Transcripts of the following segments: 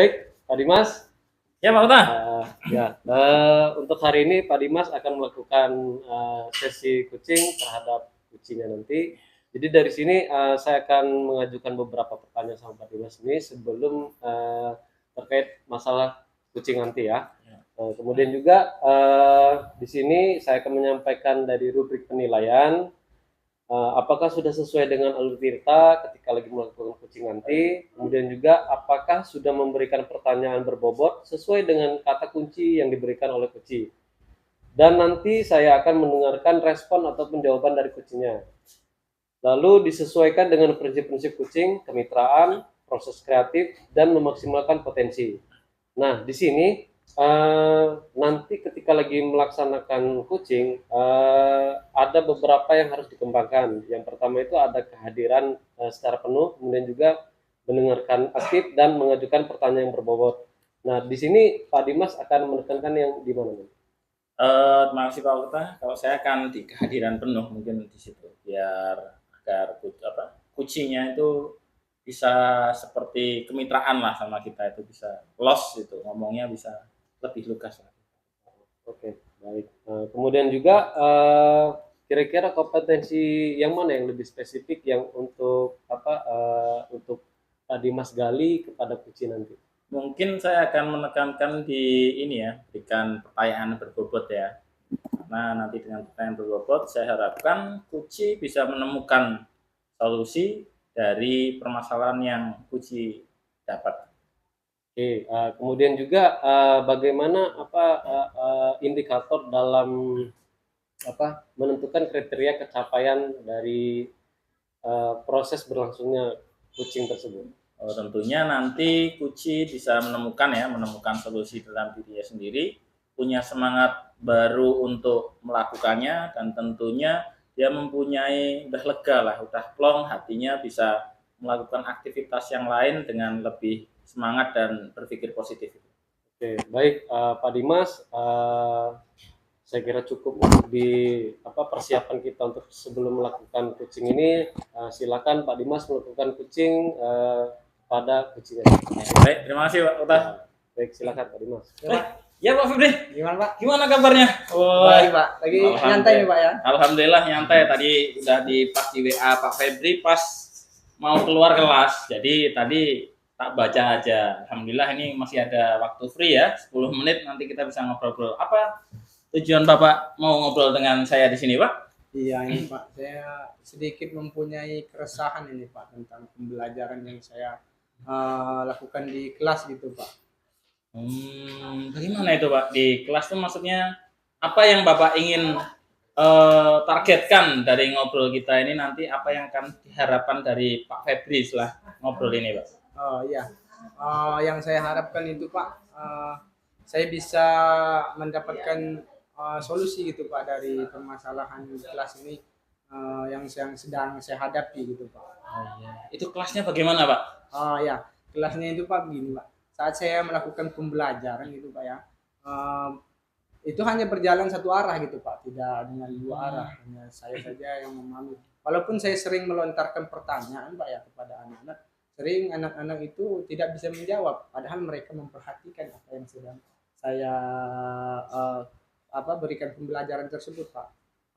Baik, Pak Dimas. Ya Pak Uta. Untuk hari ini Pak Dimas akan melakukan sesi kucing terhadap kucingnya nanti. Jadi dari sini saya akan mengajukan beberapa pertanyaan sama Pak Dimas ini sebelum terkait masalah kucing nanti ya. Kemudian juga di sini saya akan menyampaikan dari rubrik penilaian. Apakah sudah sesuai dengan alur Tirta ketika lagi melakukan kucing nanti, kemudian juga apakah sudah memberikan pertanyaan berbobot sesuai dengan kata kunci yang diberikan oleh kucing. Dan nanti saya akan mendengarkan respon ataupun jawaban dari kucingnya. Lalu disesuaikan dengan prinsip-prinsip kucing, kemitraan, proses kreatif, dan memaksimalkan potensi. Nah, di sini nanti ketika lagi melaksanakan kucing ada beberapa yang harus dikembangkan. Yang pertama itu ada kehadiran secara penuh, kemudian juga mendengarkan aktif dan mengajukan pertanyaan yang berbobot. Nah, di sini Pak Dimas akan menekankan yang di mana? Terima kasih Pak Uta. Kalau saya akan di kehadiran penuh mungkin di situ, biar agar kucingnya itu bisa seperti kemitraan lah sama kita, itu bisa los gitu, ngomongnya bisa lebih lugas lah. Oke, baik. Kemudian juga kira-kira kompetensi yang mana yang lebih spesifik yang untuk untuk Pak Dimas gali kepada kucing nanti? Mungkin saya akan menekankan di ini ya, berikan pertanyaan berbobot ya. Karena nanti dengan pertanyaan berbobot saya harapkan kucing bisa menemukan solusi dari permasalahan yang kucing dapat. Oke, kemudian juga bagaimana indikator dalam menentukan kriteria pencapaian dari proses berlangsungnya kucing tersebut? Tentunya nanti kucing bisa menemukan solusi dalam dirinya sendiri, punya semangat baru untuk melakukannya, dan tentunya dia mempunyai udah lega lah, udah plong hatinya, bisa melakukan aktivitas yang lain dengan lebih semangat dan berpikir positif. Oke, baik Pak Dimas, saya kira cukup untuk di persiapan kita untuk sebelum melakukan kucing ini. Silakan Pak Dimas melakukan kucing pada kucingnya. Baik, terima kasih Pak Uta. Baik, silakan Pak Dimas. Ya Pak Febri, gimana Pak? Gimana kabarnya? Baik Pak, lagi nyantai nih Pak ya? Alhamdulillah nyantai, tadi udah pas di WA Pak Febri pas mau keluar kelas, jadi tadi tak baca aja. Alhamdulillah ini masih ada waktu free ya, 10 menit nanti kita bisa ngobrol-ngobrol. Apa tujuan Bapak mau ngobrol dengan saya di sini Pak? Iya ini Pak, saya sedikit mempunyai keresahan ini Pak tentang pembelajaran yang saya lakukan di kelas gitu Pak. Bagaimana itu Pak? Di kelas itu maksudnya apa yang Bapak ingin targetkan dari ngobrol kita ini, nanti apa yang akan diharapkan dari Pak Febri setelah ngobrol ini Pak? Oh iya, yang saya harapkan itu Pak, saya bisa mendapatkan solusi gitu Pak dari permasalahan di kelas ini yang sedang saya hadapi gitu Pak. Oh, iya. Itu kelasnya bagaimana Pak? Oh ya, kelasnya itu Pak begini Pak. Saat saya melakukan pembelajaran gitu Pak ya, itu hanya berjalan satu arah gitu Pak, tidak dengan dua arah, hanya saya saja yang memahami. Walaupun saya sering melontarkan pertanyaan Pak ya kepada anak-anak, sering anak-anak itu tidak bisa menjawab, padahal mereka memperhatikan apa yang sedang saya berikan pembelajaran tersebut Pak.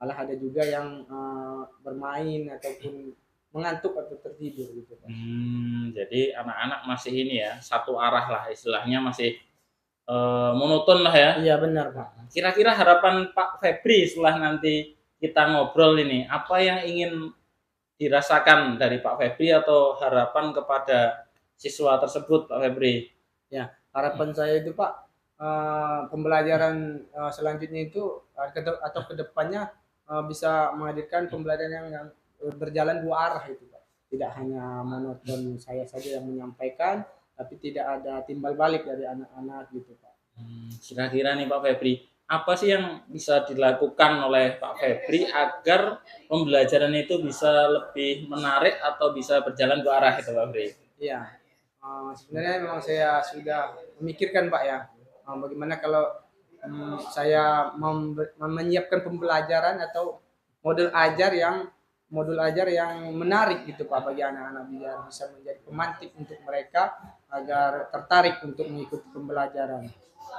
Malah ada juga yang bermain ataupun mengantuk atau tertidur gitu Pak. Jadi anak-anak masih ini ya, satu arah lah istilahnya, masih monoton lah ya. Iya benar Pak. Kira-kira harapan Pak Febri setelah nanti kita ngobrol ini, apa yang ingin dirasakan dari Pak Febri atau harapan kepada siswa tersebut Pak Febri? Ya, harapan saya itu Pak, pembelajaran selanjutnya itu atau kedepannya bisa menghadirkan pembelajaran yang berjalan dua arah itu Pak. Tidak hanya monoton saya saja yang menyampaikan, tapi tidak ada timbal balik dari anak-anak gitu Pak. Kira-kira nih Pak Febri, apa sih yang bisa dilakukan oleh Pak Febri agar pembelajaran itu bisa lebih menarik atau bisa berjalan dua arah itu Pak Febri? Iya, sebenarnya memang saya sudah memikirkan Pak ya, bagaimana kalau saya menyiapkan pembelajaran atau model ajar yang modul ajar yang menarik gitu Pak bagi anak-anak biar bisa menjadi pemantik untuk mereka agar tertarik untuk mengikuti pembelajaran.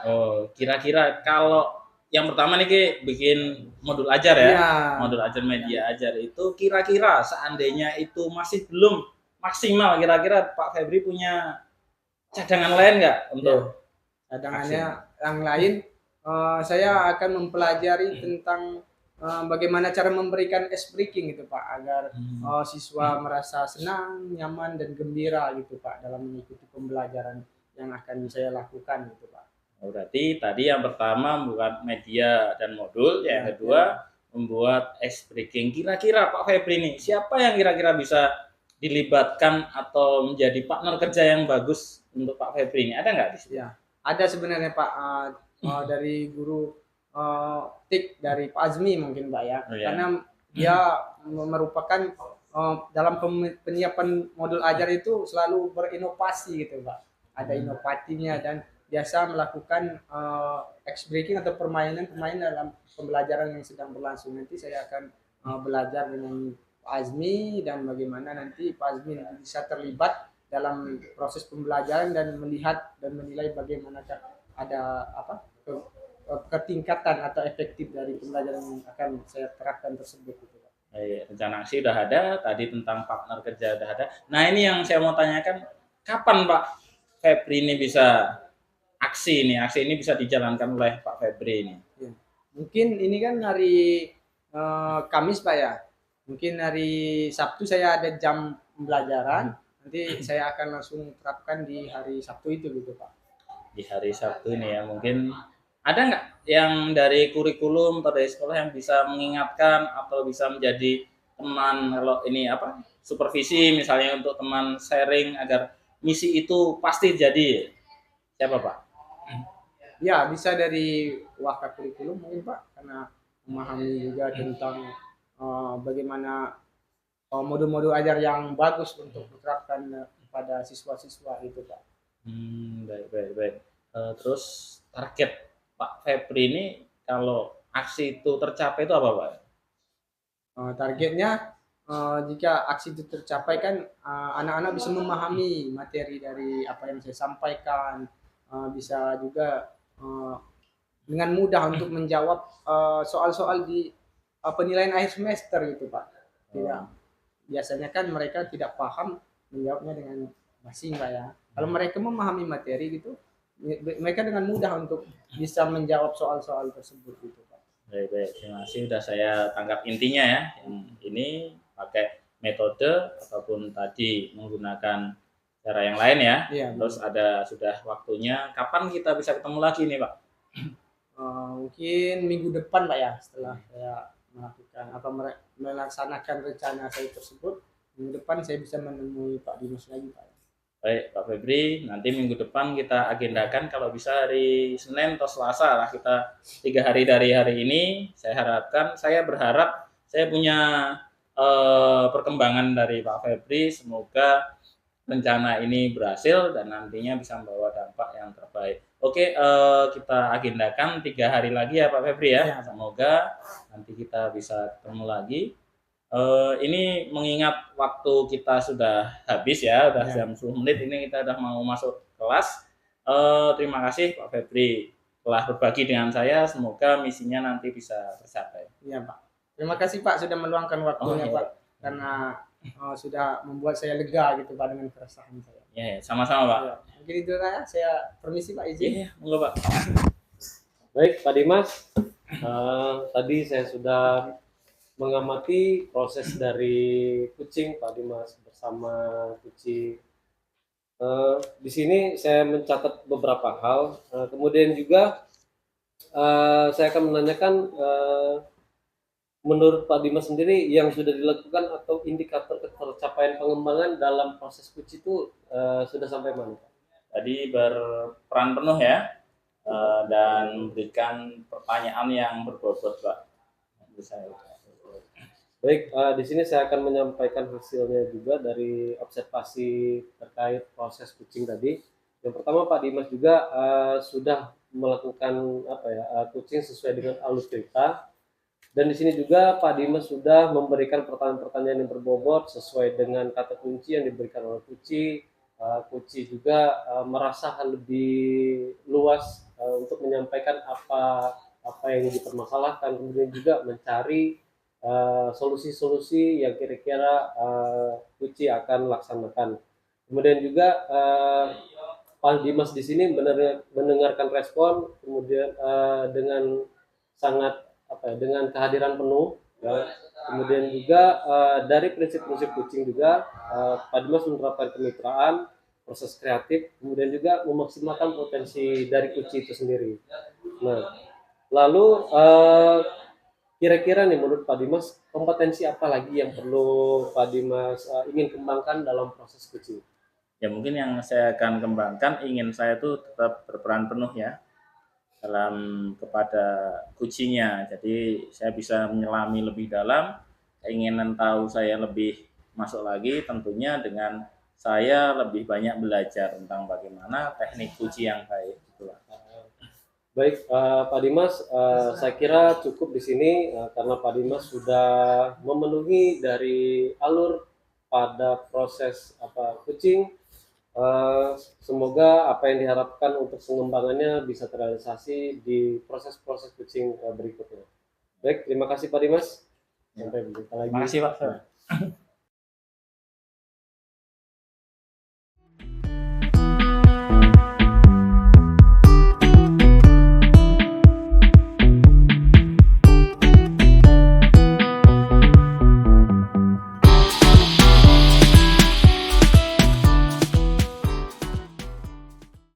Oh, kira-kira kalau yang pertama nih Ki, bikin modul ajar ya, Iya. modul ajar media ajar itu kira-kira seandainya itu masih belum maksimal, kira-kira Pak Febri punya cadangan lain nggak untuk Cadangannya yang lain, saya akan mempelajari tentang bagaimana cara memberikan ice breaking gitu Pak, agar siswa merasa senang, nyaman, dan gembira gitu Pak dalam mengikuti pembelajaran yang akan saya lakukan gitu Pak. Oh, berarti tadi yang pertama membuat media dan modul, yang Ya, kedua membuat ice breaking. Kira-kira Pak Febri nih, siapa yang kira-kira bisa dilibatkan atau menjadi partner kerja yang bagus untuk Pak Febri ini? Ada nggak di situ? Ya, ada sebenarnya Pak dari guru TIK dari Pak Azmi mungkin Pak ya, Oh, ya. karena dia merupakan dalam penyiapan modul ajar itu selalu berinovasi gitu Pak. Ada inovasinya dan biasa melakukan ice breaking atau permainan-permainan dalam pembelajaran yang sedang berlangsung. Nanti saya akan belajar dengan Pak Azmi dan bagaimana nanti Pak Azmi bisa terlibat dalam proses pembelajaran dan melihat dan menilai bagaimana ada apa ketingkatan atau efektif dari pembelajaran yang akan saya terapkan tersebut gitu Pak. Rencana aksi udah ada, tadi tentang partner kerja udah ada. Nah ini yang saya mau tanyakan, kapan Pak Febri ini bisa aksi ini bisa dijalankan oleh Pak Febri ini? Ya. Mungkin ini kan hari Kamis Pak ya. Mungkin hari Sabtu saya ada jam pembelajaran. Nanti saya akan langsung terapkan di hari Sabtu itu gitu Pak. Di hari Sabtu ini ya, mungkin ada nggak yang dari kurikulum atau dari sekolah yang bisa mengingatkan atau bisa menjadi teman kalau ini apa supervisi misalnya untuk teman sharing agar misi itu pasti jadi siapa Pak? Ya, bisa dari wakil kurikulum mungkin Pak, karena memahami juga tentang bagaimana modul-modul ajar yang bagus untuk diterapkan pada siswa-siswa itu Pak. Baik baik baik. Terus target Pak Febri ini kalau aksi itu tercapai itu apa Pak? Targetnya jika aksi itu tercapai kan anak-anak bisa memahami materi dari apa yang saya sampaikan, bisa juga dengan mudah untuk menjawab soal-soal di penilaian akhir semester gitu Pak. Tidak, biasanya kan mereka tidak paham menjawabnya dengan masing Pak ya. Kalau mereka memahami materi gitu, mereka dengan mudah untuk bisa menjawab soal-soal tersebut gitu Pak. Baik, baik. Terima kasih sudah saya tangkap intinya ya. Yang ini pakai metode ataupun tadi menggunakan cara yang lain ya. Iya, Terus ada sudah waktunya. Kapan kita bisa ketemu lagi nih Pak? mungkin minggu depan Pak ya, setelah saya melakukan apa melaksanakan rencana saya tersebut, minggu depan saya bisa menemui Pak Dimas lagi Pak. Baik Pak Febri, nanti minggu depan kita agendakan kalau bisa hari Senin atau Selasa lah kita 3 hari dari hari ini. Saya berharap saya punya perkembangan dari Pak Febri. Semoga rencana ini berhasil dan nantinya bisa membawa dampak yang terbaik. Oke, kita agendakan 3 hari lagi ya Pak Febri ya. Ya. Semoga nanti kita bisa ketemu lagi. Ini mengingat waktu kita sudah habis ya, udah Ya. jam 10 menit ini kita udah mau masuk kelas. Terima kasih Pak Febri telah berbagi dengan saya. Semoga misinya nanti bisa tercapai. Iya Pak. Terima kasih Pak sudah meluangkan waktunya iya. Pak, karena sudah membuat saya lega gitu Pak dengan keresahan saya. Ya, sama-sama Pak. Ya. Mungkin itu ya, saya permisi Pak izin. Iya, monggo Pak. Baik Pak Dimas, tadi saya sudah mengamati proses dari kucing Pak Dimas bersama kucing. Di sini saya mencatat beberapa hal. Kemudian juga saya akan menanyakan menurut Pak Dimas sendiri yang sudah dilakukan atau indikator tercapaian pengembangan dalam proses kucing itu sudah sampai mana? Tadi berperan penuh ya dan memberikan pertanyaan yang berbobot Pak. Baik, di sini saya akan menyampaikan hasilnya juga dari observasi terkait proses kucing tadi. Yang pertama Pak Dimas juga sudah melakukan kucing sesuai dengan alur cerita Dan di sini juga Pak Dimas sudah memberikan pertanyaan-pertanyaan yang berbobot sesuai dengan kata kunci yang diberikan oleh Kuci. Kuci juga merasa lebih luas untuk menyampaikan apa yang dipermasalahkan, kemudian juga mencari solusi-solusi yang kira-kira Kuci akan laksanakan. Kemudian juga Pak Dimas di sini mendengarkan respon, kemudian dengan sangat dengan kehadiran penuh. Ya. Kemudian juga dari prinsip-prinsip Kucing juga Pak Dimas menerapkan kemitraan, proses kreatif, kemudian juga memaksimalkan potensi dari Kucing itu sendiri. Nah, lalu kira-kira nih menurut Pak Dimas kompetensi apa lagi yang perlu Pak Dimas ingin kembangkan dalam proses Kucing? Ya mungkin yang saya akan kembangkan, ingin saya tuh tetap berperan penuh ya dalam kepada kucinya. Jadi saya bisa menyelami lebih dalam, keinginan tahu saya lebih masuk lagi, tentunya dengan saya lebih banyak belajar tentang bagaimana teknik kuci yang baik. Itulah. Baik, Pak Dimas, saya kira cukup di sini karena Pak Dimas sudah memenuhi dari alur pada proses kucing. Semoga apa yang diharapkan untuk pengembangannya bisa terrealisasi di proses-proses kucing berikutnya. Baik, terima kasih Pak Dimas. Sampai berjumpa lagi. Terima kasih Pak.